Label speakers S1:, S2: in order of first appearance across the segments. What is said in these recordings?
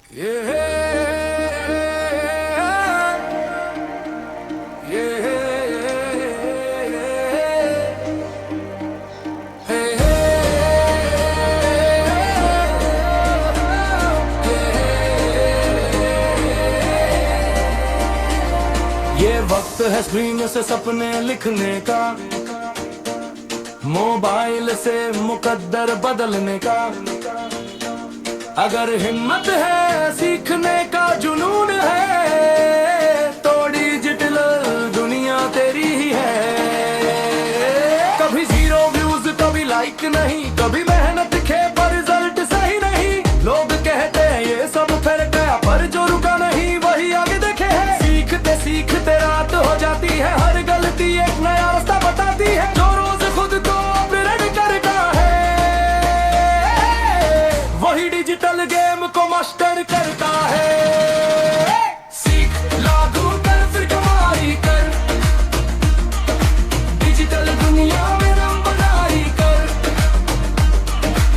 S1: ये वक्त है स्क्रीन से सपने लिखने का, मोबाइल से मुकद्दर बदलने का। अगर हिम्मत है सीखने का जुनून है, तो डिजिटल दुनिया तेरी ही है। कभी 0 व्यूज, कभी लाइक नहीं, कभी मेहनत खे पर रिजल्ट सही नहीं। लोग कहते हैं ये सब फिर गया, पर जो रुका नहीं वही आगे देखे है। सीखते सीखते रात हो जाती है, हर गलती एक नया रास्ता बताती है। जो रोज खुद को अपग्रेड करता है, वही डिजिटल गेम को मास्टर करता है। सीख लागू कर फिर कमाई कर, डिजिटल दुनिया में नाम बनाई कर।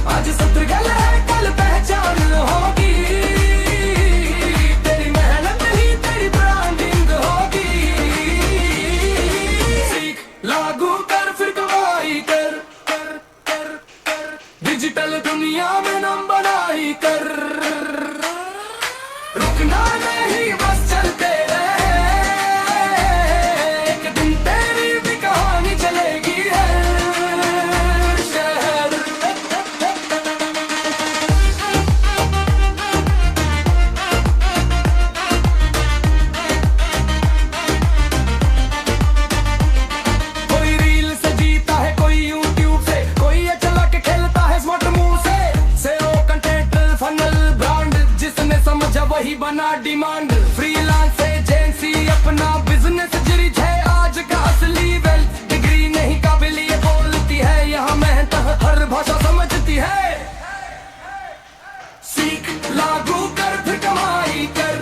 S1: आज सत्र गल है, कल पहचान होगी, तेरी मेहनत ही तेरी ब्रांडिंग होगी। सीख लागू कर फिर कमाई कर, कर कर कर, डिजिटल दुनिया में नाम बनाई कर। रुकना नहीं बस चलते रहे, एक दिन तेरी भी कहानी चलेगी हर शहर। कोई रील से जीता है, कोई यूट्यूब से, कोई ये चला के खेलता है स्मार्ट मूव से। SEO कंटेंट फनल ब्रांड, जिसने समझा वही बना डिमांड। फ्रीलांस एजेंसी अपना बिजनेस जरिज है आज का असली वेल्थ। डिग्री नहीं काबिलियत बोलती है, यहाँ मेहनत हर भाषा समझती है। सीख लागू कर फिर कमाई कर,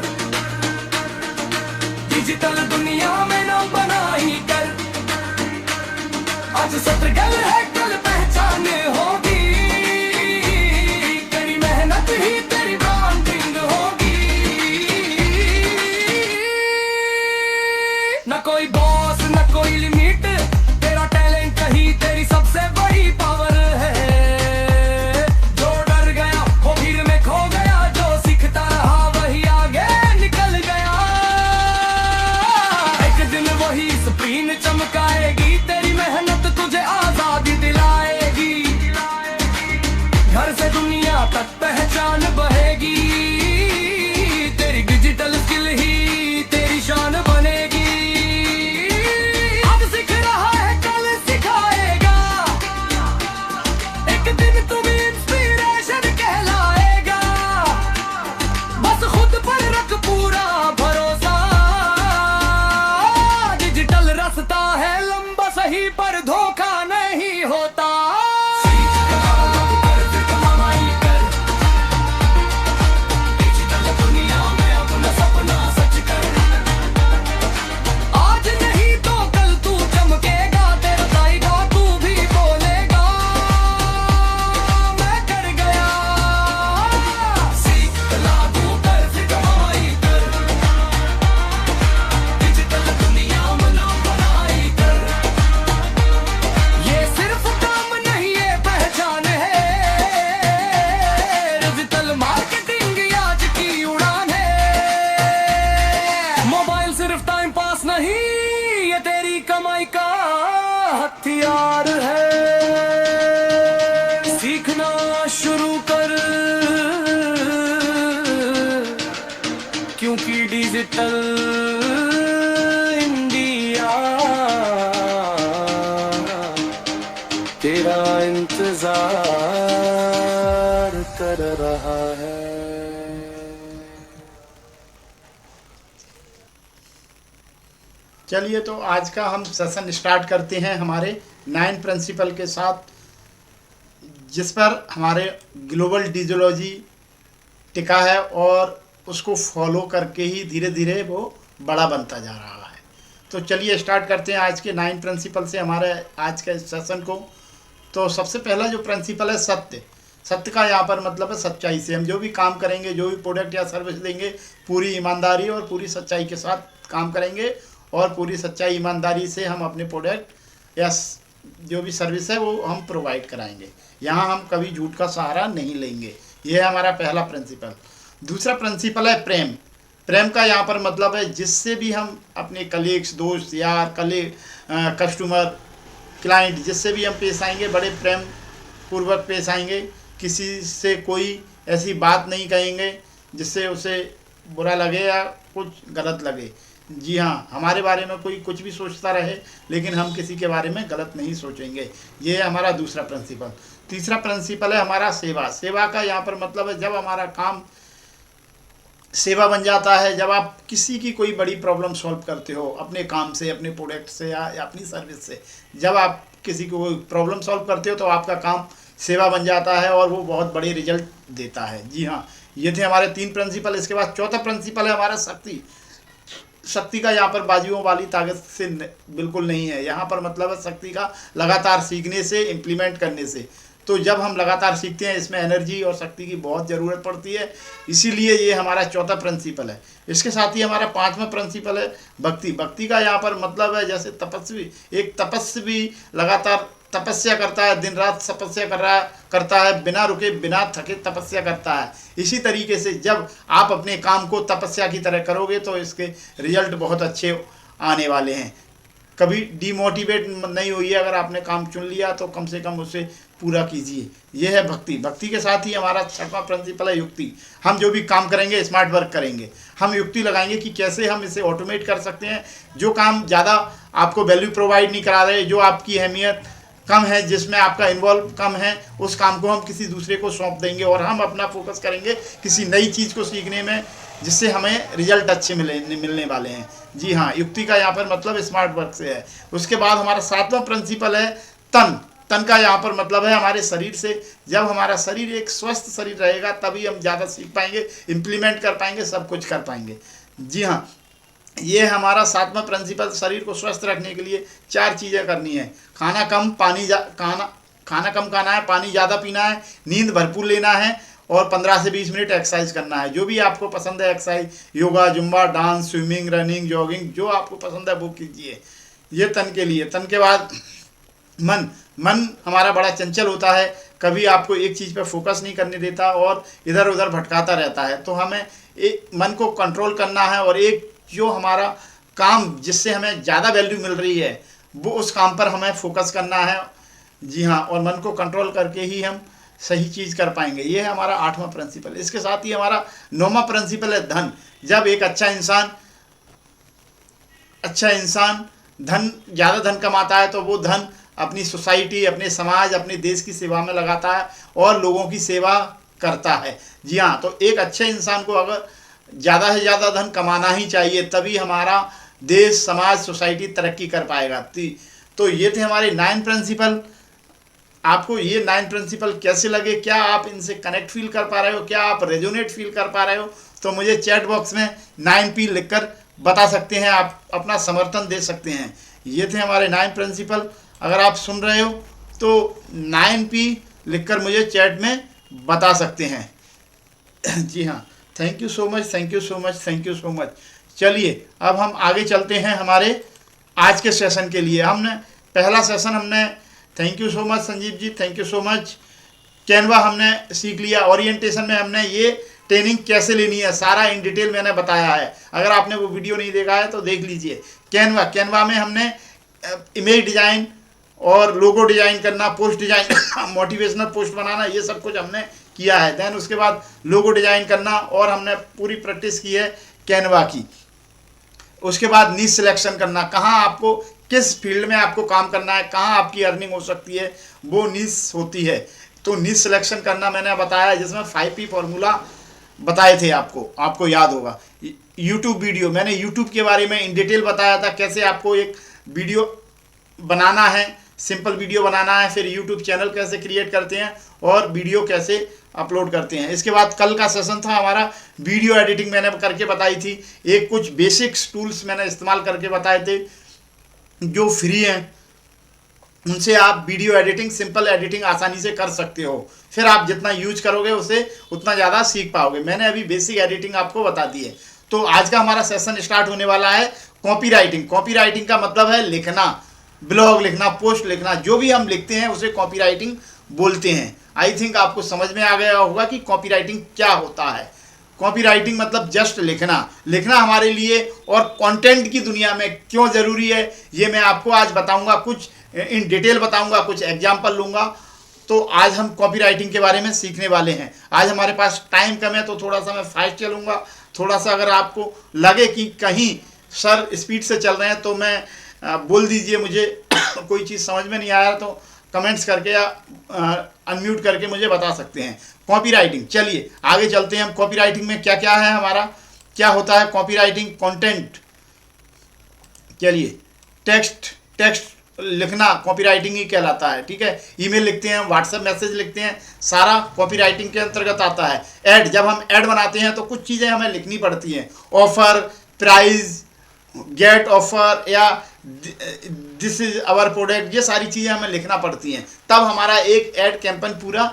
S1: डिजिटल दुनिया में नाम बनाई कर। आज सत्र गल है, कल पहचान होगी, तेरी मेहनत ही तेरी ब्रांडिंग होगी। न कोई बॉस न कोई लिमिट, तेरा टैलेंट ही तेरी सबसे बड़ी पावर है। जो डर गया वो भीड़ में खो गया, जो सीखता रहा वही आगे निकल गया। एक दिन वही स्क्रीन चमकाएगी, तेरी मेहनत तुझे आजादी दिलाएगी। घर से दुनिया तक पहचान बहेगी, तेरी डिजिटल स्किल ही तेरी शान बनेगी। अब सीख रहा है कल सिखाएगा, एक दिन तुम इंस्पिरेशन कहलाएगा। बस खुद पर रख पूरा भरोसा, डिजिटल रास्ता है लंबा सही, पर धोखा नहीं होता। आज नहीं तो कल तू चमकेगा, तेरा जाएगा तू भी बोलेगा मैं कर गया। सीख लागू कर फिर कमाई कर, डिजिटल दुनिया में नाम बनाई कर। ये सिर्फ काम नहीं ये पहचान है, डिजिटल मार्केटिंग आज की उड़ान है। मोबाइल सिर्फ टाइम पास नहीं, ये तेरी कमाई का हथियार है। सीखना शुरू कर, क्योंकि डिजिटल इंडिया तेरा इंतजार कर रहा है।
S2: चलिए तो आज का हम सेशन स्टार्ट करते हैं हमारे 9 प्रिंसिपल के साथ, जिस पर हमारे ग्लोबल डिजिटोलॉजी टिका है और उसको फॉलो करके ही धीरे धीरे वो बड़ा बनता जा रहा है। तो चलिए स्टार्ट करते हैं आज के 9 प्रिंसिपल से हमारे आज के सेशन को। तो सबसे पहला जो प्रिंसिपल है सत्य। सत्य का यहाँ पर मतलब है सच्चाई से। हम जो भी काम करेंगे, जो भी प्रोडक्ट या सर्विस देंगे, पूरी ईमानदारी और पूरी सच्चाई के साथ काम करेंगे और पूरी सच्चाई ईमानदारी से हम अपने प्रोडक्ट या जो भी सर्विस है वो हम प्रोवाइड कराएंगे। यहाँ हम कभी झूठ का सहारा नहीं लेंगे। ये है हमारा पहला प्रिंसिपल। दूसरा प्रिंसिपल है प्रेम। प्रेम का यहाँ पर मतलब है जिससे भी हम अपने कलीग्स, दोस्त, यार, कस्टमर, क्लाइंट, जिससे भी हम पेश आएंगे बड़े प्रेम पूर्वक पेश आएंगे। किसी से कोई ऐसी बात नहीं कहेंगे जिससे उसे बुरा लगे या कुछ गलत लगे। जी हाँ, हमारे बारे में कोई कुछ भी सोचता रहे लेकिन हम किसी के बारे में गलत नहीं सोचेंगे। ये है हमारा दूसरा प्रिंसिपल। तीसरा प्रिंसिपल है हमारा सेवा। सेवा का यहाँ पर मतलब है जब हमारा काम सेवा बन जाता है, जब आप किसी की कोई बड़ी प्रॉब्लम सॉल्व करते हो अपने काम से, अपने प्रोडक्ट से या अपनी सर्विस से, जब आप किसी को कोई प्रॉब्लम सॉल्व करते हो तो आपका काम सेवा बन जाता है और वो बहुत बड़े रिजल्ट देता है। जी हाँ, ये थे हमारे 3 प्रिंसिपल। इसके बाद चौथा प्रिंसिपल है हमारा शक्ति। शक्ति का यहाँ पर बाजुओं वाली ताकत से बिल्कुल नहीं है। यहाँ पर मतलब है शक्ति का लगातार सीखने से, इम्प्लीमेंट करने से। तो जब हम लगातार सीखते हैं इसमें एनर्जी और शक्ति की बहुत ज़रूरत पड़ती है, इसीलिए ये हमारा चौथा प्रिंसिपल है। इसके साथ ही हमारा 5वां प्रिंसिपल है भक्ति। भक्ति का यहाँ पर मतलब है जैसे तपस्वी, एक तपस्वी लगातार तपस्या करता है, दिन रात तपस्या करता है, बिना रुके बिना थके तपस्या करता है। इसी तरीके से जब आप अपने काम को तपस्या की तरह करोगे तो इसके रिजल्ट बहुत अच्छे आने वाले हैं। कभी डीमोटिवेट नहीं होइए। अगर आपने काम चुन लिया तो कम से कम उसे पूरा कीजिए। यह है भक्ति। भक्ति के साथ ही हमारा 6वां प्रिंसिपल है युक्ति। हम जो भी काम करेंगे स्मार्ट वर्क करेंगे। हम युक्ति लगाएंगे कि कैसे हम इसे ऑटोमेट कर सकते हैं। जो काम ज़्यादा आपको वैल्यू प्रोवाइड नहीं करा रहे, जो आपकी अहमियत कम है, जिसमें आपका इन्वॉल्व कम है, उस काम को हम किसी दूसरे को सौंप देंगे और हम अपना फोकस करेंगे किसी नई चीज़ को सीखने में, जिससे हमें रिजल्ट अच्छे मिलने वाले हैं। जी हाँ, युक्ति का यहाँ पर मतलब स्मार्ट वर्क से है। उसके बाद हमारा 7वां प्रिंसिपल है तन। तन का यहाँ पर मतलब है हमारे शरीर से। जब हमारा शरीर एक स्वस्थ शरीर रहेगा तभी हम ज़्यादा सीख पाएंगे, इम्प्लीमेंट कर पाएंगे, सब कुछ कर पाएंगे। जी हाँ, ये हमारा 7वां प्रिंसिपल। शरीर को स्वस्थ रखने के लिए 4 चीज़ें करनी है। खाना कम खाना है, पानी ज़्यादा पीना है, नींद भरपूर लेना है और 15 से 20 मिनट एक्सरसाइज करना है। जो भी आपको पसंद है exercise, yoga, Zumba, dance, swimming, running, jogging, जो आपको पसंद है वो कीजिए। ये तन के लिए। तन के बाद मन हमारा बड़ा चंचल होता है, कभी आपको एक चीज़ पर फोकस नहीं करने देता और इधर उधर भटकाता रहता है। तो हमें मन को कंट्रोल करना है और एक जो हमारा काम जिससे हमें ज़्यादा वैल्यू मिल रही है वो उस काम पर हमें फोकस करना है। जी हाँ, और मन को कंट्रोल करके ही हम सही चीज़ कर पाएंगे। ये है हमारा 8वां प्रिंसिपल। इसके साथ ही हमारा 9वां प्रिंसिपल है धन। जब एक अच्छा इंसान ज़्यादा धन कमाता है तो वो धन अपनी सोसाइटी, अपने समाज, अपने देश की सेवा में लगाता है और लोगों की सेवा करता है। जी हाँ, तो एक अच्छे इंसान को अगर ज़्यादा से ज़्यादा धन कमाना ही चाहिए, तभी हमारा देश, समाज, सोसाइटी तरक्की कर पाएगा। तो ये थे हमारे 9 प्रिंसिपल। आपको ये 9 प्रिंसिपल कैसे लगे? क्या आप इनसे कनेक्ट फील कर पा रहे हो? क्या आप रेजोनेट फील कर पा रहे हो? तो मुझे चैट बॉक्स में 9P लिखकर बता सकते हैं, आप अपना समर्थन दे सकते हैं। ये थे हमारे 9 प्रिंसिपल। अगर आप सुन रहे हो तो 9P लिखकर मुझे चैट में बता सकते हैं। जी हाँ, thank you so much, thank you so much, thank you so much. चलिए अब हम आगे चलते हैं हमारे आज के सेशन के लिए। हमने पहला session thank you so much Sanjeev ji, thank you so much. Canva हमने सीख लिया। ओरिएंटेशन में हमने ये ट्रेनिंग कैसे लेनी है सारा इन डिटेल मैंने बताया है। अगर आपने वो वीडियो नहीं देखा है तो देख लीजिए। कैनवा में हमने इमेज डिज़ाइन और लोगो डिज़ाइन करना, पोस्ट डिज़ाइन, मोटिवेशनल पोस्ट बनाना, ये सब कुछ हमने किया है। देन उसके बाद लोगो डिज़ाइन करना और हमने पूरी प्रैक्टिस की है कैनवा की। उसके बाद नीश सिलेक्शन करना, कहाँ आपको किस फील्ड में आपको काम करना है, कहाँ आपकी अर्निंग हो सकती है, वो नीश होती है। तो नीश सिलेक्शन करना मैंने बताया, जिसमें 5P फॉर्मूला बताए थे आपको याद होगा। यूट्यूब वीडियो मैंने यूट्यूब के बारे में इन डिटेल बताया था, कैसे आपको एक वीडियो बनाना है, सिंपल वीडियो बनाना है, फिर यूट्यूब चैनल कैसे क्रिएट करते हैं और वीडियो कैसे अपलोड करते हैं। इसके बाद कल का सेशन था हमारा वीडियो एडिटिंग, मैंने करके बताई थी। एक कुछ बेसिक्स टूल्स मैंने इस्तेमाल करके बताए थे जो फ्री हैं, उनसे आप वीडियो एडिटिंग, सिंपल एडिटिंग आसानी से कर सकते हो। फिर आप जितना यूज करोगे उसे उतना ज़्यादा सीख पाओगे। मैंने अभी बेसिक एडिटिंग आपको बता दी है। तो आज का हमारा सेशन स्टार्ट होने वाला है कॉपी राइटिंग। कॉपी राइटिंग का मतलब है लिखना, ब्लॉग लिखना, पोस्ट लिखना, जो भी हम लिखते हैं उसे कॉपी राइटिंग बोलते हैं। आई थिंक आपको समझ में आ गया होगा कि कॉपी राइटिंग क्या होता है। कॉपी राइटिंग मतलब जस्ट लिखना। लिखना हमारे लिए और कंटेंट की दुनिया में क्यों ज़रूरी है ये मैं आपको आज बताऊंगा, कुछ इन डिटेल बताऊंगा, कुछ एग्जाम्पल लूँगा। तो आज हम कॉपी राइटिंग के बारे में सीखने वाले हैं। आज हमारे पास टाइम कम है तो थोड़ा सा मैं फास्ट चलूँगा। थोड़ा सा अगर आपको लगे कि कहीं सर स्पीड से चल रहे हैं तो मैं बोल दीजिए मुझे कोई चीज़ समझ में नहीं आया तो कमेंट्स करके या अनम्यूट करके मुझे बता सकते हैं। कॉपी राइटिंग, चलिए आगे चलते हैं। हम कॉपी राइटिंग में क्या क्या है, हमारा क्या होता है कॉपी राइटिंग, कंटेंट। चलिए टेक्स्ट लिखना कॉपी राइटिंग ही कहलाता है। ठीक है, ईमेल लिखते हैं, व्हाट्सएप मैसेज लिखते हैं, सारा कॉपी राइटिंग के अंतर्गत आता है। ऐड, जब हम ऐड बनाते हैं तो कुछ चीज़ें हमें लिखनी पड़ती हैं। ऑफर, प्राइस, गेट ऑफर या दिस इज आवर प्रोडक्ट, ये सारी चीज़ें हमें लिखना पड़ती हैं, तब हमारा एक ऐड कैंपेन पूरा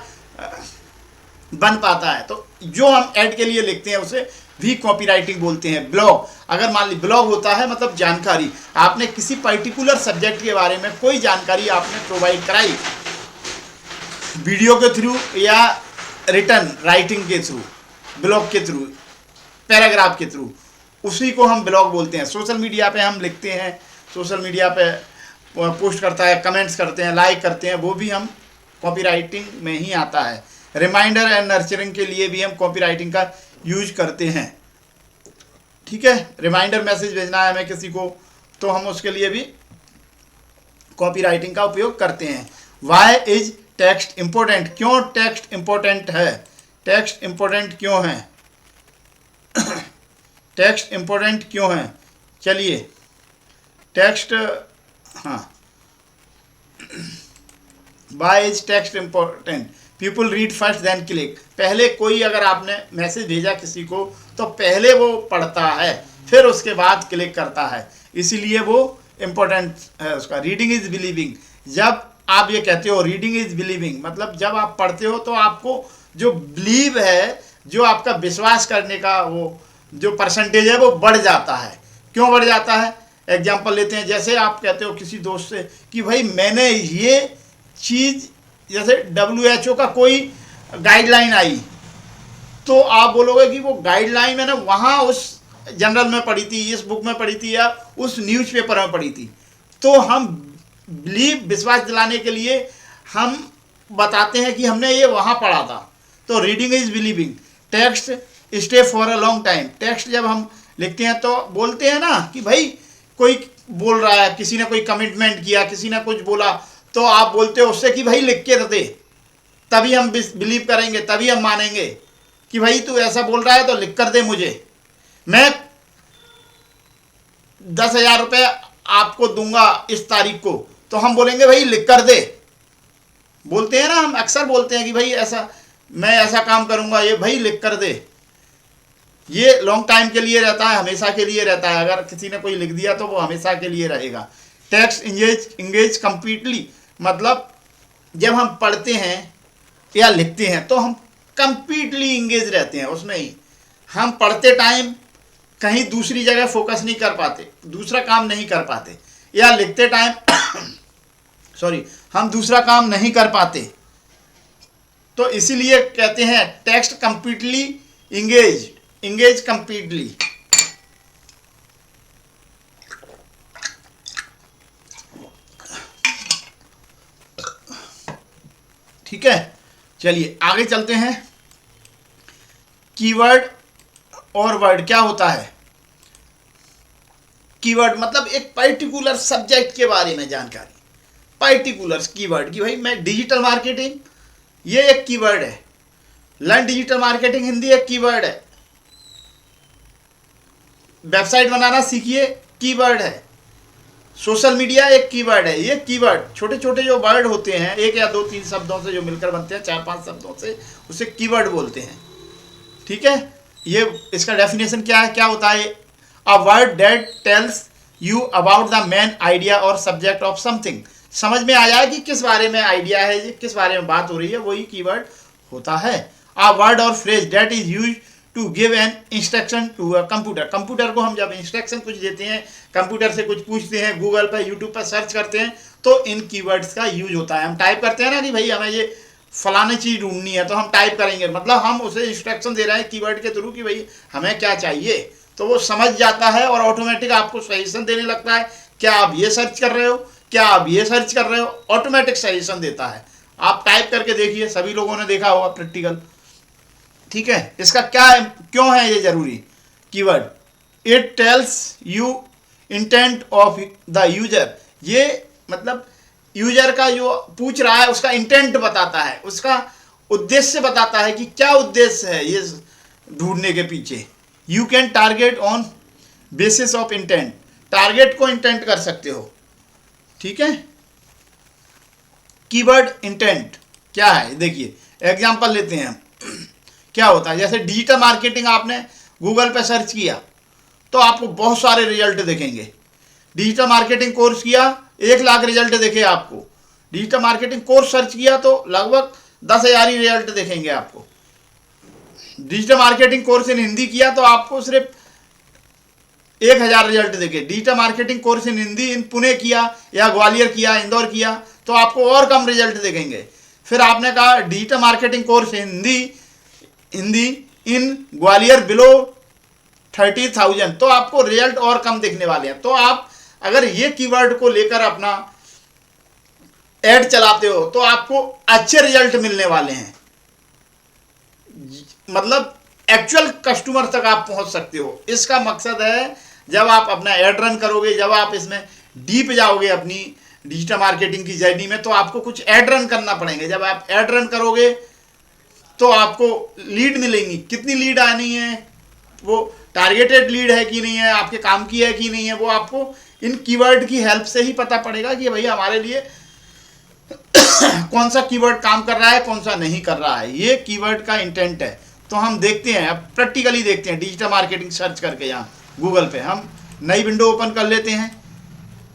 S2: बन पाता है। तो जो हम ऐड के लिए लिखते हैं उसे भी कॉपी राइटिंग बोलते हैं। ब्लॉग, अगर मान ली ब्लॉग होता है मतलब जानकारी, आपने किसी पर्टिकुलर सब्जेक्ट के बारे में कोई जानकारी आपने प्रोवाइड कराई वीडियो के थ्रू या रिटर्न राइटिंग के थ्रू, ब्लॉग के थ्रू, पैराग्राफ के थ्रू, उसी को हम ब्लॉग बोलते हैं। सोशल मीडिया पे हम लिखते हैं, सोशल मीडिया पे पोस्ट करता है, कमेंट्स करते हैं, लाइक करते हैं, वो भी हम कॉपी राइटिंग में ही आता है। रिमाइंडर एंड नर्चरिंग के लिए भी हम कॉपी राइटिंग का यूज करते हैं। ठीक है, रिमाइंडर मैसेज भेजना है हमें किसी को तो हम उसके लिए भी कॉपी राइटिंग का उपयोग करते हैं। वाई इज टेक्स्ट इम्पोर्टेंट, क्यों टेक्स्ट इम्पोर्टेंट है, टेक्स्ट इम्पोर्टेंट क्यों है टेक्स्ट इम्पोर्टेंट क्यों है, चलिए टेक्स्ट, हाँ, why is text important, people read first then click. पहले कोई अगर आपने मैसेज भेजा किसी को तो पहले वो पढ़ता है फिर उसके बाद क्लिक करता है, इसीलिए वो इम्पोर्टेंट है उसका। रीडिंग इज बिलीविंग, जब आप ये कहते हो रीडिंग इज बिलीविंग मतलब जब आप पढ़ते हो तो आपको जो बिलीव है, जो आपका विश्वास करने का वो जो परसेंटेज है वो बढ़ जाता है। क्यों बढ़ जाता है, एग्जाम्पल लेते हैं। जैसे आप कहते हो किसी दोस्त से कि भाई मैंने ये चीज़, जैसे WHO का कोई गाइडलाइन आई तो आप बोलोगे कि वो गाइडलाइन मैंने वहाँ उस जनरल में पढ़ी थी, इस बुक में पढ़ी थी या उस न्यूज़पेपर में पढ़ी थी। तो हम बिलीव, विश्वास दिलाने के लिए हम बताते हैं कि हमने ये वहाँ पढ़ा था। तो reading is believing. Text stay for a long time, text जब हम लिखते हैं तो बोलते हैं ना कि भाई कोई बोल रहा है, किसी ने कोई कमिटमेंट किया, किसी ने कुछ बोला तो आप बोलते हो उससे कि भाई लिख के दे, तभी हम बिलीव करेंगे, तभी हम मानेंगे कि भाई तू ऐसा बोल रहा है तो लिख कर दे मुझे, मैं 10,000 रुपये आपको दूंगा इस तारीख को, तो हम बोलेंगे भाई लिख कर दे। बोलते हैं ना, हम अक्सर बोलते हैं कि भाई ऐसा, मैं ऐसा काम करूंगा, ये भाई लिख कर दे। ये लॉन्ग टाइम के लिए रहता है, हमेशा के लिए रहता है। अगर किसी ने कोई लिख दिया तो वो हमेशा के लिए रहेगा। टेक्स्ट इंगेज कंप्लीटली, मतलब जब हम पढ़ते हैं या लिखते हैं तो हम कंप्लीटली इंगेज रहते हैं उसमें ही। हम पढ़ते टाइम कहीं दूसरी जगह फोकस नहीं कर पाते, दूसरा काम नहीं कर पाते, या लिखते टाइम सॉरी हम दूसरा काम नहीं कर पाते। तो इसीलिए कहते हैं टेक्स्ट कंप्लीटली इंगेज कंप्लीटली। ठीक है, चलिए आगे चलते हैं। कीवर्ड और वर्ड क्या होता है। कीवर्ड मतलब एक पर्टिकुलर सब्जेक्ट के बारे में जानकारी, पर्टिकुलर कीवर्ड कि भाई मैं डिजिटल मार्केटिंग, ये एक कीवर्ड है। लर्न डिजिटल मार्केटिंग हिंदी एक कीवर्ड है। वेबसाइट बनाना सीखिए, कीवर्ड है। सोशल मीडिया एक कीवर्ड है। ये कीवर्ड छोटे छोटे जो वर्ड होते हैं, एक या दो तीन शब्दों से जो मिलकर बनते हैं, 4-5 शब्दों से, उसे कीवर्ड बोलते हैं। ठीक है, ये इसका डेफिनेशन क्या है, क्या होता है। A word that tells you about the main idea और सब्जेक्ट ऑफ समथिंग। समझ में आ जाए कि किस बारे में आइडिया है, किस बारे में बात हो रही है, वही कीवर्ड होता है। अ वर्ड और phrase that is use to give an instruction to a computer. Computer को हम जब इंस्ट्रक्शन कुछ देते हैं, कंप्यूटर से कुछ पूछते हैं, गूगल पर यूट्यूब पर सर्च करते हैं, तो इन कीवर्ड्स का यूज होता है। हम टाइप करते हैं ना कि भाई हमें ये फलानी चीज़ ढूंढनी है, तो हम टाइप करेंगे, मतलब हम उसे इंस्ट्रक्शन दे रहे हैं कीवर्ड के थ्रू कि भाई हमें क्या चाहिए, तो वो समझ जाता है और ऑटोमेटिक आपको सजेशन देने लगता है। क्या आप ये सर्च कर रहे हो, क्या आप ये सर्च कर रहे हो, ऑटोमेटिक सजेशन देता है। आप टाइप करके देखिए, सभी लोगों ने देखा होगा प्रैक्टिकल। ठीक है, इसका क्या है, क्यों है ये जरूरी keyword? It tells you intent of the user. ये मतलब यूजर का जो पूछ रहा है उसका इंटेंट बताता है, उसका उद्देश्य बताता है कि क्या उद्देश्य है ये ढूंढने के पीछे। You can target on basis of intent. Target को इंटेंट कर सकते हो। ठीक है, कीवर्ड इंटेंट क्या है देखिए, एग्जांपल लेते हैं हम। क्या होता है, जैसे डिजिटल मार्केटिंग आपने गूगल पे सर्च किया तो आपको बहुत सारे रिजल्ट दिखेंगे। डिजिटल मार्केटिंग कोर्स किया, 1 लाख रिजल्ट दिखे आपको। डिजिटल मार्केटिंग कोर्स सर्च किया तो लगभग 10,000 ही रिजल्ट दिखेंगे आपको। Digital marketing course in Hindi किया तो आपको सिर्फ 1,000 रिजल्ट दिखे। Digital marketing course in Hindi in Pune किया या ग्वालियर किया, इंदौर किया, तो आपको और कम रिजल्ट दिखेंगे। फिर आपने कहा डिजिटल मार्केटिंग कोर्स हिंदी इन ग्वालियर बिलो 30,000, तो आपको रिजल्ट और कम दिखने वाले हैं। तो आप अगर ये कीवर्ड को लेकर अपना ऐड चलाते हो तो आपको अच्छे रिजल्ट मिलने वाले हैं, मतलब एक्चुअल कस्टमर तक आप पहुंच सकते हो। इसका मकसद है जब आप अपना ऐड रन करोगे, जब आप इसमें डीप जाओगे अपनी डिजिटल मार्केटिंग की जर्नी में, तो आपको कुछ ऐड रन करना पड़ेंगे। जब आप ऐड रन करोगे तो आपको लीड मिलेंगी। कितनी लीड आनी है, वो टारगेटेड लीड है कि नहीं है, आपके काम की है कि नहीं है, वो आपको इन कीवर्ड की हेल्प से ही पता पड़ेगा कि भाई हमारे लिए कौन सा कीवर्ड काम कर रहा है, कौन सा नहीं कर रहा है। ये कीवर्ड का इंटेंट है। तो हम देखते हैं, अब प्रैक्टिकली देखते हैं। डिजिटल मार्केटिंग सर्च करके यहाँ गूगल पे हम नई विंडो ओपन कर लेते हैं,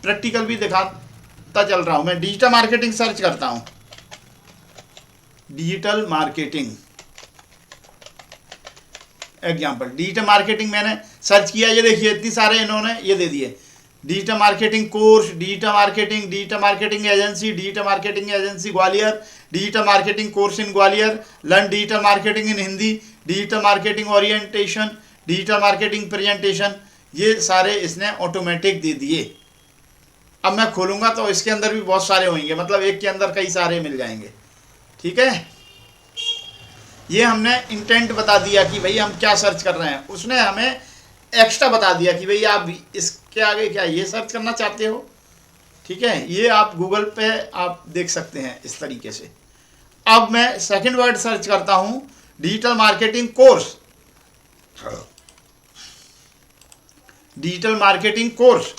S2: प्रैक्टिकल भी दिखाता चल रहा हूँ। मैं डिजिटल मार्केटिंग सर्च करता हूँ, digital marketing example. Digital marketing मैंने सर्च किया, ये देखिए इतनी सारे इन्होंने ये दे दिए। Digital marketing course, digital marketing agency, digital marketing agency Gwalior, digital marketing course in Gwalior, learn digital marketing in Hindi, digital marketing orientation, digital marketing presentation, ये सारे इसने ऑटोमेटिक दे दिए। अब मैं खोलूंगा तो इसके अंदर भी बहुत सारे होंगे, मतलब एक के अंदर कई सारे मिल जाएंगे। ठीक है, ये हमने इंटेंट बता दिया कि भाई हम क्या सर्च कर रहे हैं। उसने हमें एक्स्ट्रा बता दिया कि भाई आप इसके आगे क्या ये सर्च करना चाहते हो। ठीक है, ये आप गूगल पे आप देख सकते हैं इस तरीके से। अब मैं सेकंड वर्ड सर्च करता हूं, digital marketing course. Digital marketing course,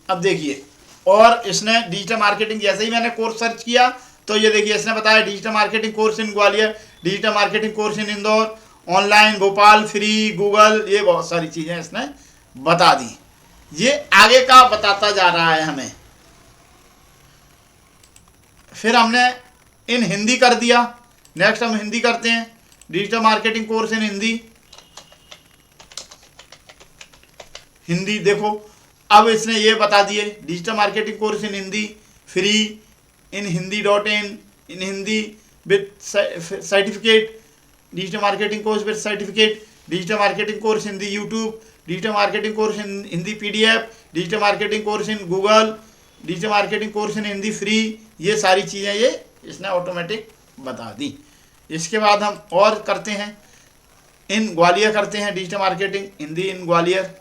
S2: अब देखिए, और इसने डिजिटल मार्केटिंग, जैसे ही मैंने कोर्स सर्च किया तो ये देखिए इसने बताया डिजिटल मार्केटिंग कोर्स इन ग्वालियर, डिजिटल मार्केटिंग कोर्स इन Indore, online Bhopal, free Google, ये बहुत सारी चीज़ें इसने बता दी। ये आगे का बताता जा रहा है हमें। फिर हमने इन हिंदी कर दिया, नेक्स्ट हम हिंदी करते हैं, digital marketing course in Hindi देखो, अब इसने ये बता दिए digital marketing course in Hindi free in hindi.in, in Hindi with certificate, digital marketing course with certificate, digital marketing course Hindi YouTube, digital marketing course in Hindi PDF, digital marketing course in Google, digital marketing course in Hindi free. ये सारी चीज़ें ये इसने automatic बता दी। इसके बाद हम और करते हैं, इन ग्वालियर करते हैं, डिजिटल मार्केटिंग हिंदी इन ग्वालियर।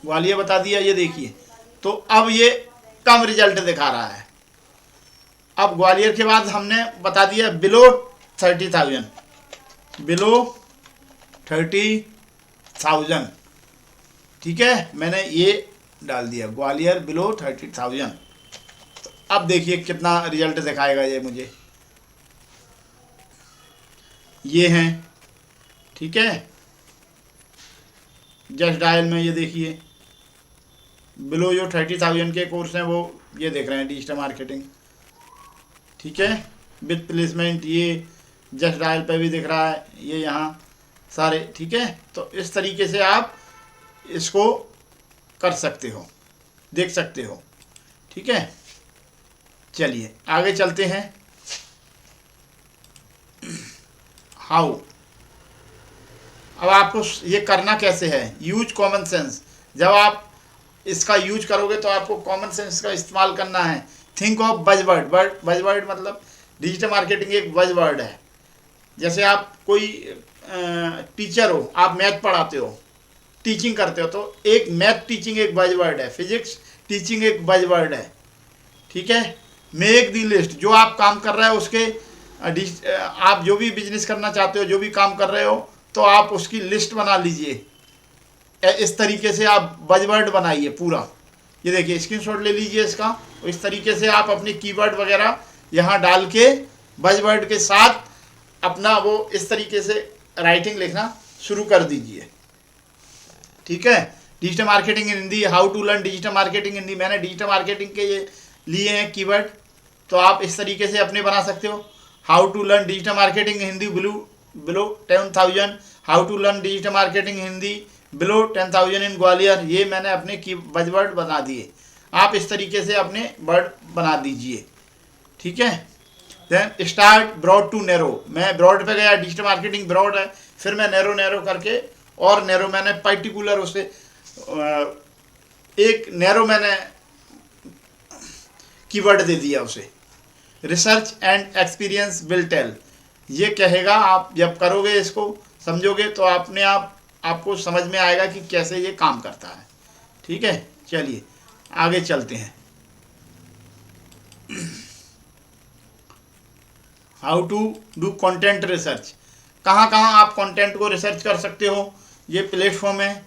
S2: ग्वालियर बता दिया, ये देखिए। तो अब ये कम रिजल्ट दिखा रहा है। अब ग्वालियर के बाद हमने बता दिया बिलो 30,000, बिलो 30,000। ठीक है, मैंने ये डाल दिया ग्वालियर बिलो 30,000। तो अब देखिए कितना रिजल्ट दिखाएगा ये मुझे। ये हैं, ठीक है, जस्ट डायल में ये देखिए बिलो जो 30,000 के कोर्स हैं वो ये देख रहे हैं डिजिटल मार्केटिंग, ठीक है, विथ प्लेसमेंट, ये जस्ट डायल पे भी दिख रहा है, ये यहाँ सारे, ठीक है। तो इस तरीके से आप इसको कर सकते हो, देख सकते हो, ठीक है। चलिए आगे चलते हैं। हाउ, अब आपको ये करना कैसे है, यूज कॉमन सेंस। जब आप इसका यूज करोगे तो आपको कॉमन सेंस का इस्तेमाल करना है। थिंक ऑफ बजवर्ड, बजवर्ड मतलब डिजिटल मार्केटिंग एक बजवर्ड है। जैसे आप कोई टीचर हो, आप मैथ पढ़ाते हो, टीचिंग करते हो, तो एक मैथ टीचिंग एक बजवर्ड है, फिजिक्स टीचिंग एक बजवर्ड है, ठीक है। मेक दी लिस्ट, जो आप काम कर रहे हो उसके आप जो भी बिजनेस करना चाहते हो, जो भी काम कर रहे हो, तो आप उसकी लिस्ट बना लीजिए। इस तरीके से आप बजवर्ड बनाइए पूरा। ये देखिए स्क्रीनशॉट ले लीजिए इसका। और इस तरीके से आप अपने कीवर्ड वगैरह यहाँ डाल के बजवर्ड के साथ अपना वो इस तरीके से राइटिंग लिखना शुरू कर दीजिए, ठीक है। Digital marketing in Hindi, how to learn digital marketing Hindi, मैंने डिजिटल मार्केटिंग के ये लिए हैं कीवर्ड, तो आप इस तरीके से अपने बना सकते हो। How to learn digital marketing Hindi below 10,000, how to learn digital marketing Hindi below 10,000 in Gwalior, ये मैंने अपने की बजवर्ड बना दिए। आप इस तरीके से अपने वर्ड बना दीजिए, ठीक है। Then start broad to narrow, मैं ब्रॉड पे गया, डिजिटल मार्केटिंग ब्रॉड है, फिर मैं नैरो करके और नैरो मैंने पर्टिकुलर उसे एक नैरो मैंने कीवर्ड दे दिया उसे। Research and experience will tell, ये कहेगा, आप जब करोगे इसको समझोगे तो आपको समझ में आएगा कि कैसे ये काम करता है, ठीक है। चलिए आगे चलते हैं। How to do content research, कहाँ आप कंटेंट को रिसर्च कर सकते हो, ये प्लेटफॉर्म है।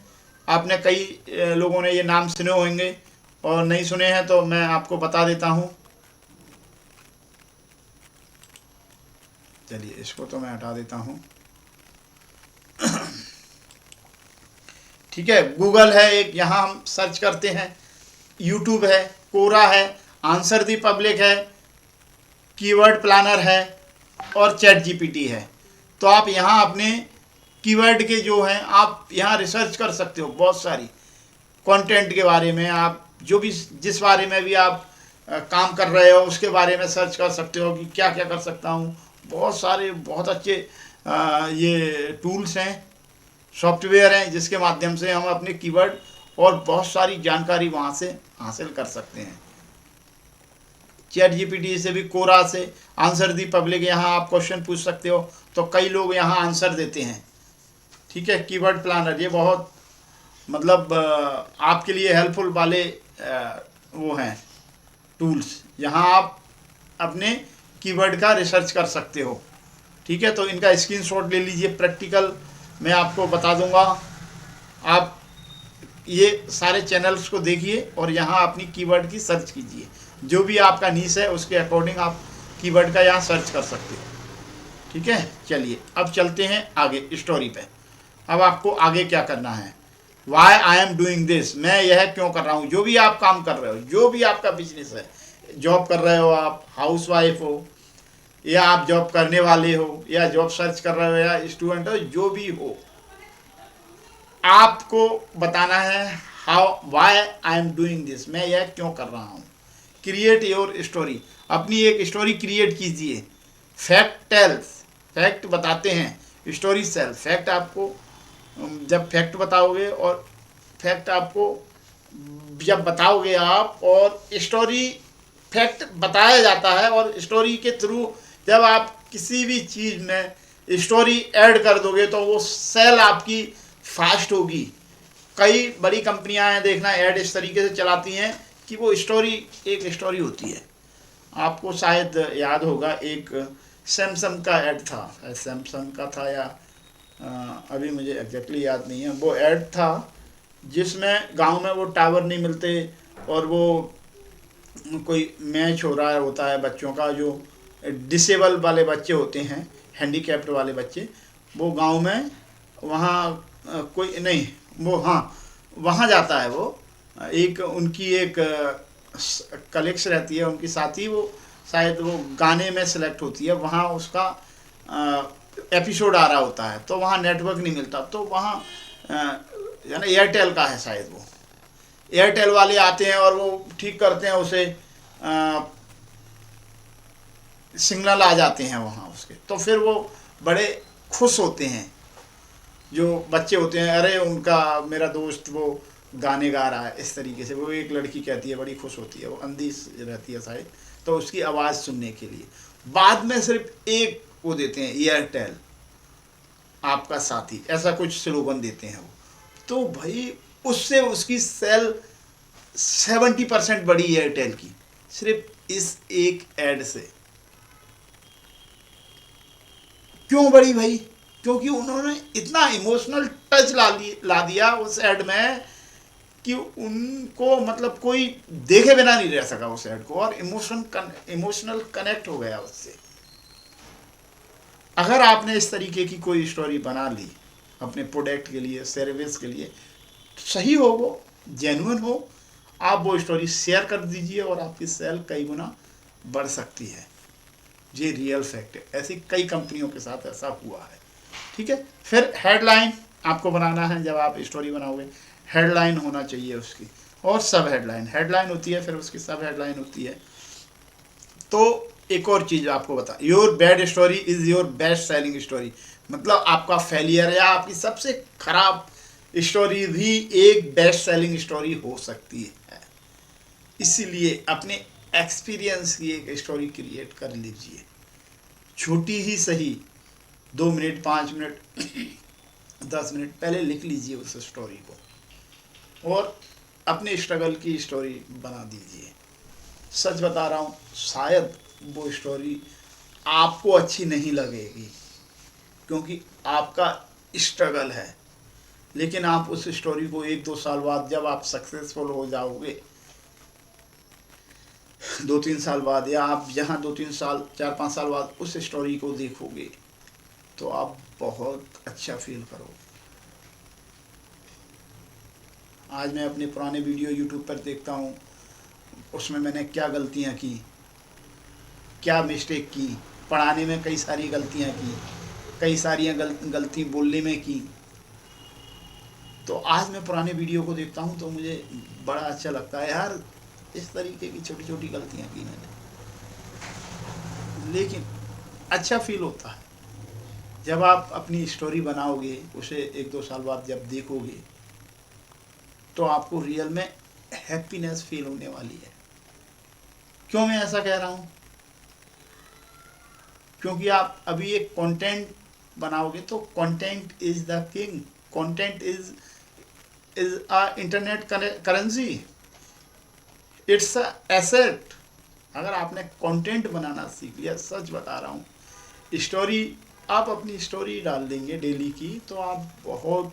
S2: आपने कई लोगों ने ये नाम सुने होंगे और नहीं सुने हैं तो मैं आपको बता देता हूँ। चलिए इसको तो मैं हटा देता हूँ, ठीक है। गूगल है एक, यहाँ हम सर्च करते हैं, यूट्यूब है, कोरा है, आंसर दी पब्लिक है, कीवर्ड प्लानर है और चैट जीपीटी है। तो आप यहाँ अपने कीवर्ड के जो हैं आप यहाँ रिसर्च कर सकते हो, बहुत सारी कंटेंट के बारे में, आप जो भी जिस बारे में भी आप काम कर रहे हो उसके बारे में सर्च कर सकते हो कि क्या क्या कर सकता हूँ। बहुत सारे बहुत अच्छे ये टूल्स हैं, सॉफ्टवेयर हैं जिसके माध्यम से हम अपने कीवर्ड और बहुत सारी जानकारी वहाँ से हासिल कर सकते हैं। चैट जीपीटी से भी, कोरा से, आंसर दी पब्लिक, यहाँ आप क्वेश्चन पूछ सकते हो तो कई लोग यहाँ आंसर देते हैं, ठीक है। कीवर्ड प्लानर ये बहुत मतलब आपके लिए हेल्पफुल वाले वो हैं टूल्स, यहाँ आप अपने कीवर्ड का रिसर्च कर सकते हो, ठीक है। तो इनका स्क्रीनशॉट ले लीजिए, प्रैक्टिकल मैं आपको बता दूंगा। आप ये सारे चैनल्स को देखिए और यहाँ अपनी कीवर्ड की सर्च कीजिए, जो भी आपका नीश है उसके अकॉर्डिंग आप कीवर्ड का यहाँ सर्च कर सकते हो, ठीक है। चलिए अब चलते हैं आगे स्टोरी पे। अब आपको आगे क्या करना है, why I am doing this, मैं यह क्यों कर रहा हूँ। जो भी आप काम कर रहे हो, जो भी आपका बिजनेस है, जॉब कर रहे हो आप, हाउस वाइफ हो या आप जॉब करने वाले हो या जॉब सर्च कर रहे हो या स्टूडेंट हो, जो भी हो, आपको बताना है how why I am doing this, मैं यह क्यों कर रहा हूँ। क्रिएट योर स्टोरी, अपनी एक स्टोरी क्रिएट कीजिए। फैक्ट टेल्स, फैक्ट बताते हैं, स्टोरी सेल, फैक्ट आपको जब फैक्ट बताओगे और फैक्ट आपको जब बताओगे आप, और स्टोरी फैक्ट बताया जाता है और स्टोरी के थ्रू जब आप किसी भी चीज़ में स्टोरी ऐड कर दोगे तो वो सेल आपकी फास्ट होगी। कई बड़ी कंपनियां हैं, देखना ऐड इस तरीके से चलाती हैं कि वो स्टोरी एक स्टोरी होती है। आपको शायद याद होगा एक सैमसंग का ऐड था, सैमसंग का था या अभी मुझे एग्जैक्टली याद नहीं है, वो ऐड था जिसमें गांव में वो टावर नहीं मिलते और वो कोई मैच हो रहा होता है बच्चों का, जो डिसेबल वाले बच्चे होते हैं, हैंडीकैप्ड वाले बच्चे, वो गांव में वहाँ कोई नहीं, वो, हाँ, वहाँ जाता है वो। एक उनकी एक कलीग्स रहती है उनकी साथी, वो शायद वो गाने में सेलेक्ट होती है, वहाँ उसका एपिसोड आ रहा होता है, तो वहाँ नेटवर्क नहीं मिलता, तो वहाँ यानी एयरटेल का है शायद, वो एयरटेल वाले आते हैं और वो ठीक करते हैं उसे, सिग्नल आ जाते हैं वहाँ उसके, तो फिर वो बड़े खुश होते हैं जो बच्चे होते हैं, अरे उनका मेरा दोस्त वो गाने गा रहा है, इस तरीके से वो एक लड़की कहती है, बड़ी खुश होती है, वो अंधी रहती है शायद, तो उसकी आवाज़ सुनने के लिए बाद में सिर्फ एक वो देते हैं, एयरटेल आपका साथी, ऐसा कुछ स्लोगन देते हैं वो। तो भाई उससे उसकी सेल 70% बढ़ी एयरटेल की, सिर्फ इस एक ऐड से। क्यों बढ़ी भाई? क्योंकि उन्होंने इतना इमोशनल टच ला दिया उस ऐड में कि उनको मतलब कोई देखे बिना नहीं रह सका उस ऐड को, और इमोशनल कनेक्ट हो गया उससे। अगर आपने इस तरीके की कोई स्टोरी बना ली अपने प्रोडक्ट के लिए, सर्विस के लिए, सही हो, वो जेन्युइन हो, आप वो स्टोरी शेयर कर दीजिए और आपकी सेल कई गुना बढ़ सकती है। ये रियल फैक्ट है, ऐसी कई कंपनियों के साथ ऐसा हुआ है। ठीक है, फिर हेडलाइन आपको बनाना है, जब आप स्टोरी बनाओगे हेडलाइन होना चाहिए उसकी, और सब हेडलाइन होती है, फिर उसकी सब हेडलाइन होती है। तो एक और चीज़ आपको बता, your bad story is your best selling story, मतलब आपका फेलियर या आपकी सबसे खराब स्टोरी भी एक बेस्ट सेलिंग स्टोरी हो सकती है। इसीलिए अपने एक्सपीरियंस की एक स्टोरी क्रिएट कर लीजिए, छोटी ही सही, 2 मिनट 5 मिनट 10 मिनट पहले लिख लीजिए उस स्टोरी को और अपने स्ट्रगल की स्टोरी बना दीजिए। सच बता रहा हूँ, शायद वो स्टोरी आपको अच्छी नहीं लगेगी क्योंकि आपका स्ट्रगल है, लेकिन आप उस स्टोरी को 1-2 साल बाद जब आप सक्सेसफुल हो जाओगे, 2-3 साल बाद, या आप जहाँ 2-3 साल 4-5 साल बाद उस स्टोरी को देखोगे तो आप बहुत अच्छा फील करोगे। आज मैं अपने पुराने वीडियो यूट्यूब पर देखता हूँ, उसमें मैंने क्या गलतियाँ की, क्या मिस्टेक की, पढ़ाने में कई सारी गलतियाँ की, कई सारी गलती बोलने में की। तो आज मैं पुराने वीडियो को देखता हूँ तो मुझे बड़ा अच्छा लगता है, यार इस तरीके की छोटी छोटी गलतियाँ की मैंने, लेकिन अच्छा फील होता है जब आप अपनी स्टोरी बनाओगे, उसे 1-2 साल बाद जब देखोगे तो आपको रियल में हैप्पीनेस फील होने वाली है। क्यों मैं ऐसा कह रहा हूँ? क्योंकि आप अभी एक कंटेंट बनाओगे तो content is the king, content is a internet currency, it's a asset. अगर आपने कंटेंट बनाना सीख लिया, सच बता रहा हूँ, स्टोरी, आप अपनी स्टोरी डाल देंगे डेली की तो आप बहुत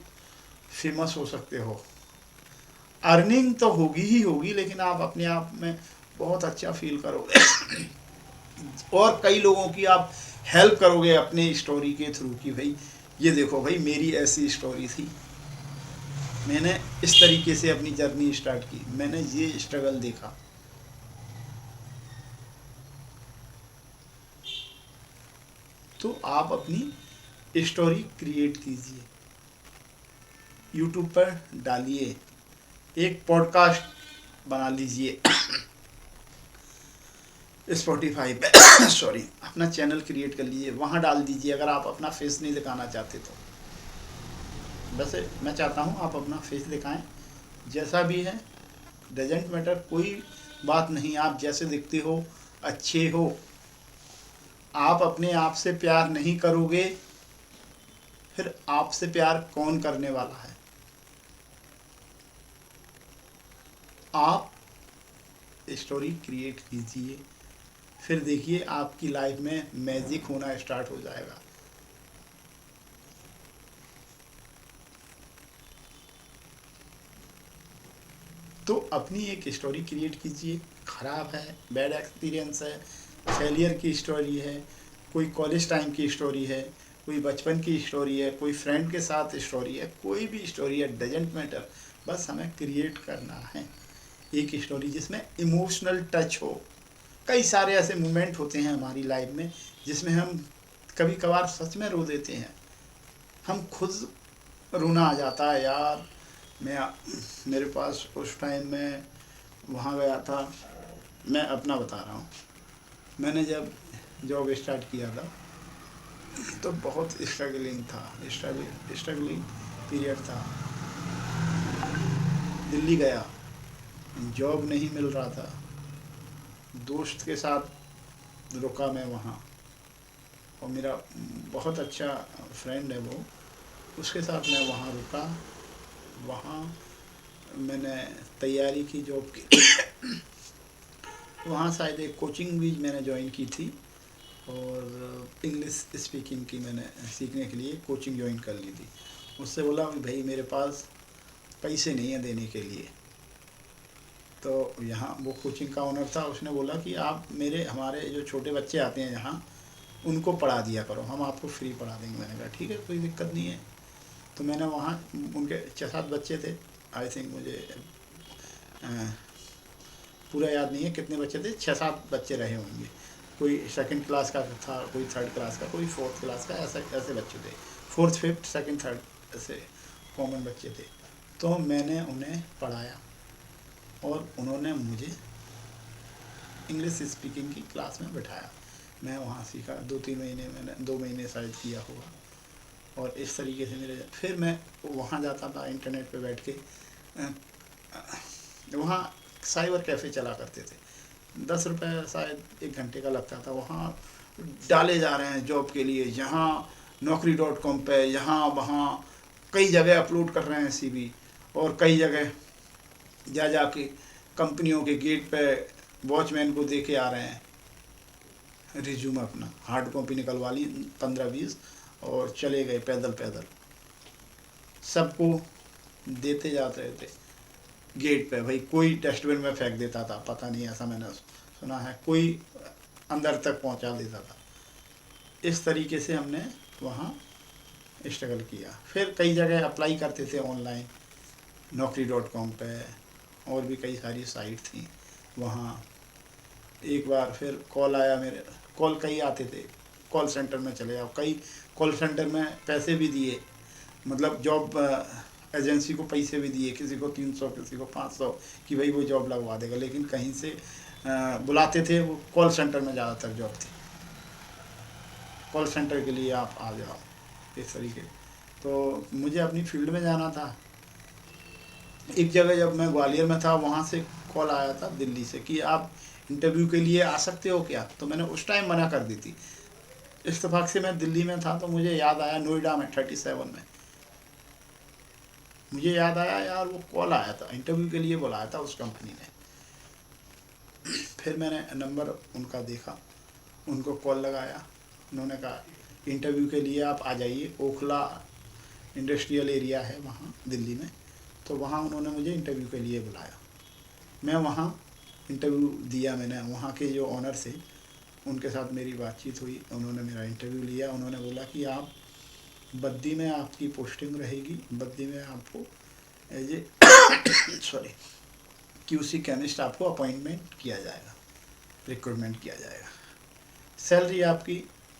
S2: फेमस हो सकते हो। अर्निंग तो होगी ही होगी, लेकिन आप अपने आप में बहुत अच्छा फील करोगे और कई लोगों की आप हेल्प करोगे अपने स्टोरी के थ्रू कि भाई ये देखो भाई, मेरी ऐसी स्टोरी थी, मैंने इस तरीके से अपनी जर्नी स्टार्ट की, मैंने ये स्ट्रगल देखा। तो आप अपनी स्टोरी क्रिएट कीजिए, यूट्यूब पर डालिए, एक पॉडकास्ट बना लीजिए स्पॉटिफाई पे सॉरी, अपना चैनल क्रिएट कर लीजिए, वहाँ डाल दीजिए अगर आप अपना फेस नहीं दिखाना चाहते तो। वैसे मैं चाहता हूँ आप अपना फेस दिखाएं, जैसा भी है, डजेंट मैटर, कोई बात नहीं, आप जैसे दिखते हो अच्छे हो। आप अपने आप से प्यार नहीं करोगे, फिर आपसे प्यार कौन करने वाला है? आप स्टोरी क्रिएट कीजिए, फिर देखिए आपकी लाइफ में मैजिक होना स्टार्ट हो जाएगा। तो अपनी एक स्टोरी क्रिएट कीजिए, ख़राब है, बैड एक्सपीरियंस है, फेलियर की स्टोरी है, कोई कॉलेज टाइम की स्टोरी है, कोई बचपन की स्टोरी है, कोई फ्रेंड के साथ स्टोरी है, कोई भी स्टोरी है, डजेंट मैटर, बस हमें क्रिएट करना है एक स्टोरी जिसमें इमोशनल टच हो। कई सारे ऐसे मोमेंट होते हैं हमारी लाइफ में जिसमें हम कभी कभार सच में रो देते हैं, हम खुद रोना आ जाता है यार। मेरे पास उस टाइम में वहाँ गया था, मैं अपना बता रहा हूँ। मैंने जब जॉब स्टार्ट किया था तो बहुत स्ट्रगलिंग था, स्ट्रगलिंग पीरियड था। दिल्ली गया, जॉब नहीं मिल रहा था, दोस्त के साथ रुका मैं वहाँ, और मेरा बहुत अच्छा फ्रेंड है वो, उसके साथ मैं वहाँ रुका। वहाँ मैंने तैयारी की जॉब की। वहाँ शायद एक कोचिंग भी मैंने ज्वाइन की थी, और इंग्लिश स्पीकिंग की मैंने सीखने के लिए कोचिंग ज्वाइन कर ली थी। उससे बोला कि भाई मेरे पास पैसे नहीं हैं देने के लिए। तो यहाँ वो कोचिंग का ओनर था, उसने बोला कि आप हमारे जो छोटे बच्चे आते हैं यहाँ, उनको पढ़ा दिया करो, हम आपको फ्री पढ़ा देंगे। मैंने कहा ठीक है, कोई दिक्कत नहीं है। तो मैंने वहाँ, उनके 6-7 बच्चे थे, आई थिंक, मुझे पूरा याद नहीं है कितने बच्चे थे, 6-7 बच्चे रहे होंगे। कोई 2nd क्लास का था, कोई 3rd क्लास का, कोई 4th क्लास का, ऐसे बच्चे थे। 4th 5th 2nd 3rd ऐसे कॉमन बच्चे थे। तो मैंने उन्हें पढ़ाया और उन्होंने मुझे इंग्लिश स्पीकिंग की क्लास में बैठाया। मैं वहाँ सीखा, 2-3 महीने मैंने, 2 महीने शायद किया होगा। और इस तरीके से मेरे, फिर मैं वहाँ जाता था इंटरनेट पे बैठ के, वहाँ साइबर कैफ़े चला करते थे, 10 रुपये शायद 1 घंटे का लगता था। वहाँ डाले जा रहे हैं जॉब के लिए, यहाँ naukri.com पे, यहाँ वहाँ कई जगह अपलोड कर रहे हैं CV, और कई जगह जा के कंपनियों के गेट पे वॉचमैन को दे के आ रहे हैं रिज्यूम अपना, हार्ड कॉपी निकलवा ली 15-20 और चले गए पैदल पैदल, सबको देते जाते थे गेट पे। भाई कोई डस्टबिन में फेंक देता था, पता नहीं, ऐसा मैंने सुना है, कोई अंदर तक पहुंचा देता था। इस तरीके से हमने वहाँ स्ट्रगल किया। फिर कई जगह अप्लाई करते थे ऑनलाइन, naukri.com पे, और भी कई सारी साइट थी वहाँ। एक बार फिर कॉल आया, मेरे कॉल कई आते थे, कॉल सेंटर में चले जाओ। कई कॉल सेंटर में पैसे भी दिए, मतलब जॉब एजेंसी को पैसे भी दिए, किसी को 300, किसी को 500, कि भाई वो जॉब लगवा देगा। लेकिन कहीं से बुलाते थे, वो कॉल सेंटर में ज़्यादातर जॉब थी, कॉल सेंटर के लिए आप आ जाओ, इस तरीके। तो मुझे अपनी फील्ड में जाना था। एक जगह जब मैं ग्वालियर में था, वहाँ से कॉल आया था दिल्ली से कि आप इंटरव्यू के लिए आ सकते हो क्या। तो मैंने उस टाइम मना कर दी थी। इत्तेफाक से मैं दिल्ली में था, तो मुझे याद आया, नोएडा में 37 में मुझे याद आया यार, वो कॉल आया था, इंटरव्यू के लिए बुलाया था उस कंपनी ने। फिर मैंने नंबर उनका देखा, उनको कॉल लगाया। उन्होंने कहा इंटरव्यू के लिए आप आ जाइए, ओखला इंडस्ट्रियल एरिया है वहाँ दिल्ली में। तो वहाँ उन्होंने मुझे इंटरव्यू के लिए बुलाया। मैं वहाँ इंटरव्यू दिया। मैंने वहाँ के जो ऑनर थे उनके साथ मेरी बातचीत हुई, उन्होंने मेरा इंटरव्यू लिया। उन्होंने बोला कि आप बद्दी में आपकी पोस्टिंग रहेगी, बद्दी में आपको एज ए QC केमिस्ट आपको अपॉइंटमेंट किया जाएगा, रिक्रूटमेंट किया जाएगा। सैलरी आपकी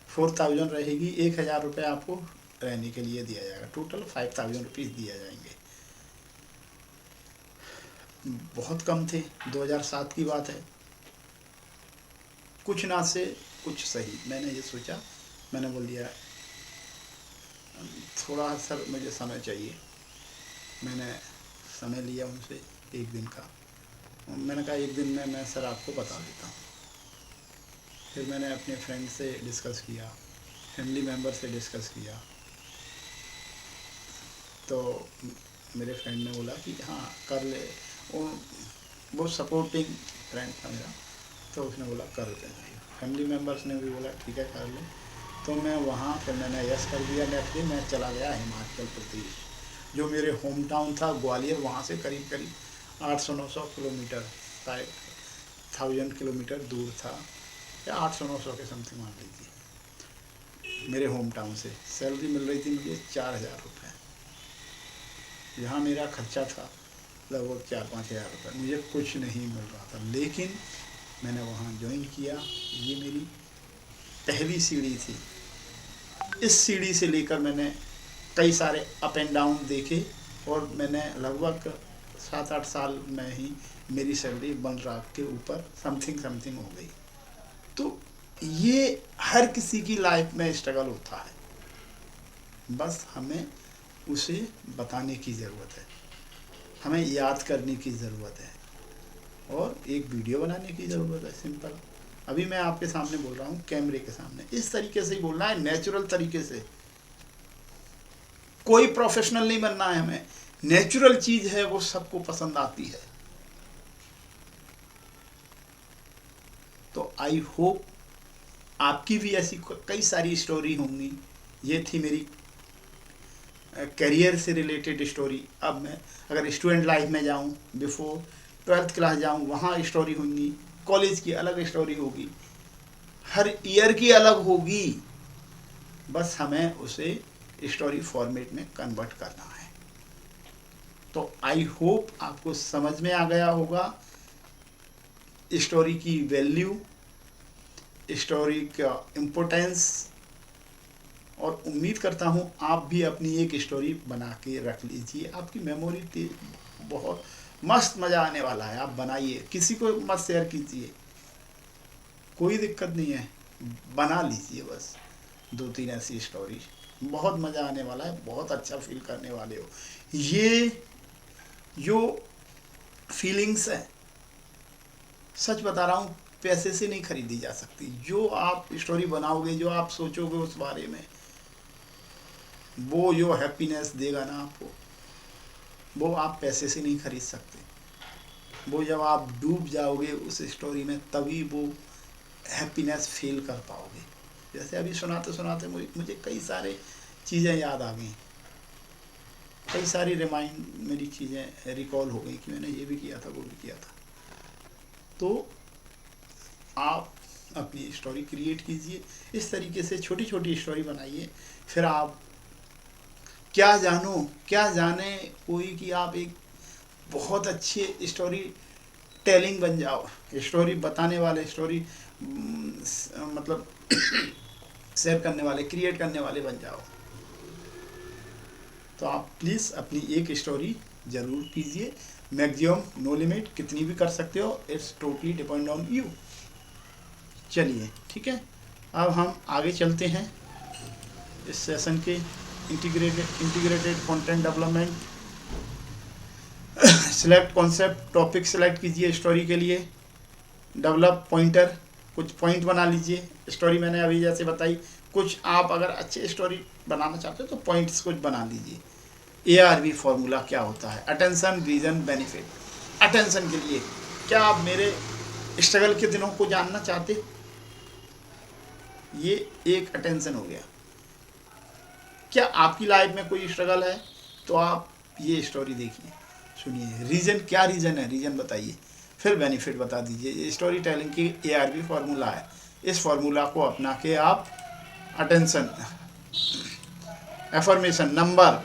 S2: 4000 रहेगी, 1000 रुपये आपको रहने के लिए दिया जाएगा, टोटल 5000 रुपीज़ दिया जाएंगे। बहुत कम थे, 2007 की बात है। कुछ ना से कुछ सही, मैंने ये सोचा, मैंने बोल दिया थोड़ा सर मुझे समय चाहिए। मैंने समय लिया उनसे 1 दिन का। मैंने कहा 1 दिन में मैं सर आपको बता देता हूँ। फिर मैंने अपने फ्रेंड से डिस्कस किया, फैमिली मेम्बर से डिस्कस किया। तो मेरे फ्रेंड ने बोला कि हाँ कर ले, वो सपोर्टिंग फ्रेंड था मेरा, तो उसने बोला कर ले। फैमिली मेम्बर्स ने भी बोला ठीक है कर ले। तो मैं वहाँ फिर मैंने यस कर दिया। नेक्स्ट डे मैं चला गया हिमाचल प्रदेश, जो मेरे होम टाउन था ग्वालियर, वहाँ से करीब 800-900 किलोमीटर, शायद 1000 किलोमीटर दूर था, या 800-900 के समथिंग मान लीजिए। मेरे होम टाउन से। सैलरी मिल रही थी मुझे 4,000 रुपये। यहाँ मेरा खर्चा था लगभग 4-5 हज़ार रुपये, मुझे कुछ नहीं मिल रहा था, लेकिन मैंने वहाँ ज्वाइन किया। ये मेरी पहली सीढ़ी थी। इस सीढ़ी से लेकर मैंने कई सारे अप एंड डाउन देखे और मैंने लगभग 7-8 साल में ही मेरी सैलरी 1 लाख के ऊपर समथिंग हो गई। तो ये हर किसी की लाइफ में स्ट्रगल होता है, बस हमें उसे बताने की ज़रूरत है, हमें याद करने की ज़रूरत है और एक वीडियो बनाने की ज़रूरत है। सिंपल। अभी मैं आपके सामने बोल रहा हूँ कैमरे के सामने, इस तरीके से ही बोलना है, नेचुरल तरीके से। कोई प्रोफेशनल नहीं बनना है हमें, नेचुरल चीज़ है वो सबको पसंद आती है। तो आई होप आपकी भी ऐसी कई सारी स्टोरी होंगी। ये थी मेरी करियर से रिलेटेड स्टोरी। अब मैं अगर स्टूडेंट लाइफ में जाऊं, बिफोर 12th क्लास जाऊं, वहाँ स्टोरी होंगी, कॉलेज की अलग स्टोरी होगी, हर ईयर की अलग होगी। बस हमें उसे स्टोरी फॉर्मेट में कन्वर्ट करना है। तो आई होप आपको समझ में आ गया होगा स्टोरी की वैल्यू, स्टोरी का इम्पोर्टेंस, और उम्मीद करता हूँ आप भी अपनी एक स्टोरी बना के रख लीजिए। आपकी मेमोरी बहुत मस्त, मज़ा आने वाला है। आप बनाइए, किसी को मत शेयर कीजिए, कोई दिक्कत नहीं है, बना लीजिए बस 2-3 ऐसी स्टोरी। बहुत मज़ा आने वाला है, बहुत अच्छा फील करने वाले हो। ये जो फीलिंग्स है, सच बता रहा हूँ, पैसे से नहीं खरीदी जा सकती। जो आप स्टोरी बनाओगे, जो आप सोचोगे उस बारे में, वो जो हैप्पीनेस देगा ना आपको, वो आप पैसे से नहीं खरीद सकते। वो जब आप डूब जाओगे उस स्टोरी में, तभी वो हैप्पीनेस फील कर पाओगे। जैसे अभी सुनाते सुनाते मुझे कई सारे चीज़ें याद आ गई, कई सारी मेरी चीज़ें रिकॉल हो गई कि मैंने ये भी किया था, वो भी किया था। तो आप अपनी स्टोरी क्रिएट कीजिए, इस तरीके से छोटी छोटी स्टोरी बनाइए। फिर आप क्या जाने कोई कि आप एक बहुत अच्छे स्टोरी टेलिंग बन जाओ, स्टोरी बताने वाले, स्टोरी मतलब शेयर करने वाले, क्रिएट करने वाले बन जाओ। तो आप प्लीज़ अपनी एक स्टोरी ज़रूर कीजिए। मैक्सिमम, नो लिमिट, कितनी भी कर सकते हो, it's totally depend on you. चलिए ठीक है, अब हम आगे चलते हैं इस सेशन के integrated content development. Select concept, topic select कीजिए स्टोरी के लिए। डेवलप पॉइंटर, कुछ पॉइंट बना लीजिए। स्टोरी मैंने अभी जैसे बताई, कुछ आप अगर अच्छे स्टोरी बनाना चाहते हो तो पॉइंट्स कुछ बना लीजिए। ARV फॉर्मूला क्या होता है? Attention, reason, benefit. अटेंशन के लिए, क्या आप मेरे स्ट्रगल के दिनों को जानना चाहते हो? ये एक अटेंशन हो गया। क्या आपकी लाइफ में कोई स्ट्रगल है तो आप ये स्टोरी देखिए, सुनिए। रीज़न, क्या रीज़न है, रीज़न बताइए। फिर बेनिफिट बता दीजिए। स्टोरी टेलिंग की ARV फार्मूला है। इस फार्मूला को अपना के आप attention, affirmation, number,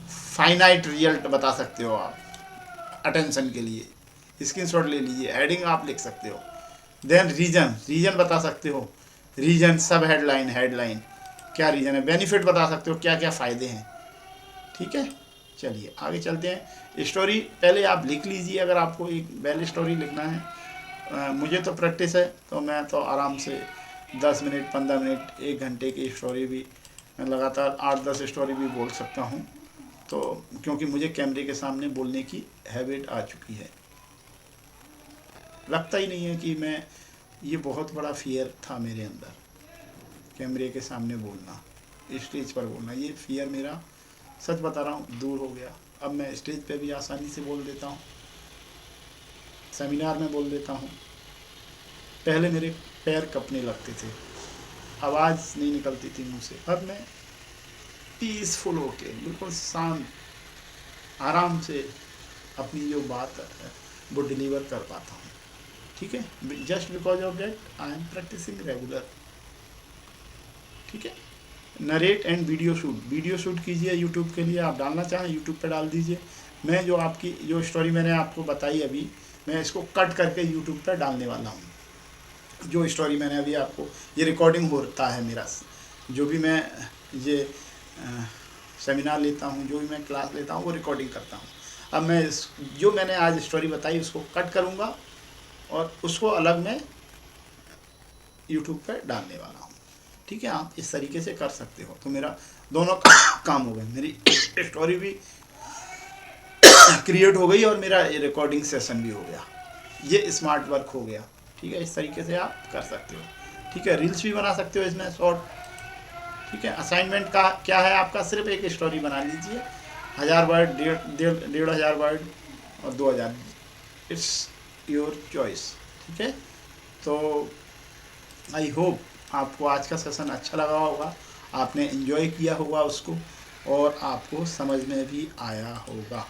S2: finite result बता सकते हो आप अटेंशन के लिए। स्क्रीनशॉट ले लीजिए, हेडिंग आप लिख सकते हो। देन रीजन बता सकते हो। रीजन, सब हेडलाइन क्या रीज़न है। बेनिफिट बता सकते हो, क्या क्या फ़ायदे हैं। ठीक है, चलिए आगे चलते हैं। स्टोरी पहले आप लिख लीजिए, अगर आपको एक वेल स्टोरी लिखना है। मुझे तो प्रैक्टिस है, तो मैं तो आराम से 10 मिनट, 15 मिनट, 1 घंटे की स्टोरी भी, मैं लगातार 8-10 स्टोरी भी बोल सकता हूँ। तो क्योंकि मुझे कैमरे के सामने बोलने की हैबिट आ चुकी है। लगता ही नहीं है कि मैं, ये बहुत बड़ा फियर था मेरे अंदर, कैमरे के सामने बोलना, स्टेज पर बोलना। ये फियर मेरा, सच बता रहा हूँ, दूर हो गया। अब मैं स्टेज पे भी आसानी से बोल देता हूँ, सेमिनार में बोल देता हूँ। पहले मेरे पैर कँपने लगते थे, आवाज़ नहीं निकलती थी मुँह से। अब मैं पीसफुल होके, बिल्कुल शांत, आराम से अपनी जो बात है वो डिलीवर कर पाता हूँ। ठीक है, just because of that I am practicing regular. ठीक। ठीक है। नरेट एंड वीडियो शूट कीजिए यूट्यूब के लिए, आप डालना चाहें यूट्यूब पे डाल दीजिए। मैं जो आपकी जो स्टोरी मैंने आपको बताई अभी, मैं इसको कट करके यूट्यूब पे डालने वाला हूँ। जो स्टोरी मैंने अभी आपको, ये रिकॉर्डिंग होता है मेरा, जो भी मैं ये सेमिनार लेता हूँ, जो भी मैं क्लास लेता हूँ, वो रिकॉर्डिंग करता हूँ। अब मैं जो मैंने आज स्टोरी बताई उसको कट करूँगा और उसको अलग मैं यूट्यूब पे डालने वाला हूँ, ठीक है। आप इस तरीके से कर सकते हो, तो मेरा दोनों काम हो गए, मेरी स्टोरी भी क्रिएट हो गई और मेरा रिकॉर्डिंग सेशन भी हो गया, ये स्मार्ट वर्क हो गया, ठीक है। इस तरीके से आप कर सकते हो, ठीक है। रील्स भी बना सकते हो इसमें शॉर्ट, ठीक है। असाइनमेंट का क्या है आपका, सिर्फ एक स्टोरी बना लीजिए, 1000 वर्ड, 1500 वर्ड और 2000, इट्स योर चॉइस, ठीक है। तो आई होप आपको आज का सेशन अच्छा लगा होगा, आपने एंजॉय किया होगा उसको और आपको समझ में भी आया होगा।